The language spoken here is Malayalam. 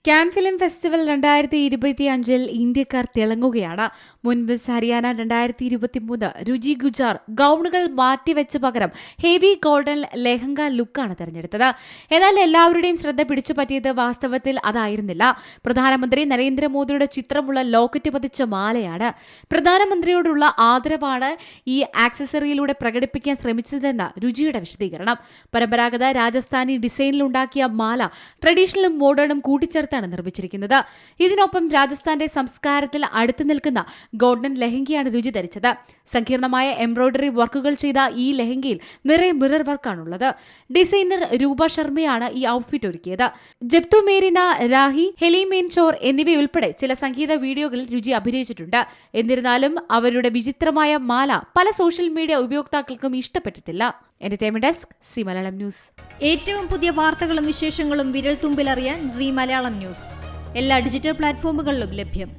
കാൻ ഫിലിം ഫെസ്റ്റിവൽ 2025 ഇന്ത്യക്കാർ തിളങ്ങുകയാണ്. മുൻപ് ഹരിയാന 2023 രുചി ഗുജാർ ഗൌണുകൾ മാറ്റിവെച്ച് പകരം ഹെവി ഗോൾഡൻ ലെഹങ്ക ലുക്കാണ് തെരഞ്ഞെടുത്തത്. എന്നാൽ എല്ലാവരുടെയും ശ്രദ്ധ പിടിച്ചുപറ്റിയത് വാസ്തവത്തിൽ അതായിരുന്നില്ല. പ്രധാനമന്ത്രി നരേന്ദ്രമോദിയുടെ ചിത്രമുള്ള ലോക്കറ്റ് പതിച്ച മാലയാണ്. പ്രധാനമന്ത്രിയോടുള്ള ആദരവാണ് ഈ ആക്സസറിയിലൂടെ പ്രകടിപ്പിക്കാൻ ശ്രമിച്ചതെന്ന് രുചിയുടെ വിശദീകരണം. പരമ്പരാഗത രാജസ്ഥാനി ഡിസൈനിലുണ്ടാക്കിയ മാല ട്രഡീഷണലും മോഡേണും കൂട്ടിച്ചേർത്ത് നിർമ്മിച്ചിരിക്കുന്നത്. ഇതിനൊപ്പം രാജസ്ഥാന്റെ സംസ്കാരത്തിൽ അടുത്തു നിൽക്കുന്ന ഗോൾഡൻ ലെഹങ്കയാണ് രുചി ധരിച്ചത്. സങ്കീർണമായ എംബ്രോയിഡറി വർക്കുകൾ ചെയ്ത ഈ ലെഹങ്കയിൽ നിറയെ മിറർ വർക്കാണുള്ളത്. ഡിസൈനർ രൂപ ശർമ്മയാണ് ഈ ഔട്ട്ഫിറ്റ് ഒരുക്കിയത്. ജബ്തു മേരിന രാഹി, ഹെലിമേൻ ചോർ എന്നിവയുൾപ്പെടെ ചില സംഗീത വീഡിയോകളിൽ രുചി അഭിനയിച്ചിട്ടുണ്ട്. എന്നിരുന്നാലും അവരുടെ വിചിത്രമായ മാല പല സോഷ്യൽ മീഡിയ ഉപയോക്താക്കൾക്കും ഇഷ്ടപ്പെട്ടിട്ടില്ല. Entertainment desk, Zee Malayalam news. ഏറ്റവും പുതിയ വാർത്തകളും വിശേഷങ്ങളും വിരൽ തുമ്പിലറിയാൻ സി മലയാളം ന്യൂസ് എല്ലാ ഡിജിറ്റൽ പ്ലാറ്റ്ഫോമുകളിലും ലഭ്യം.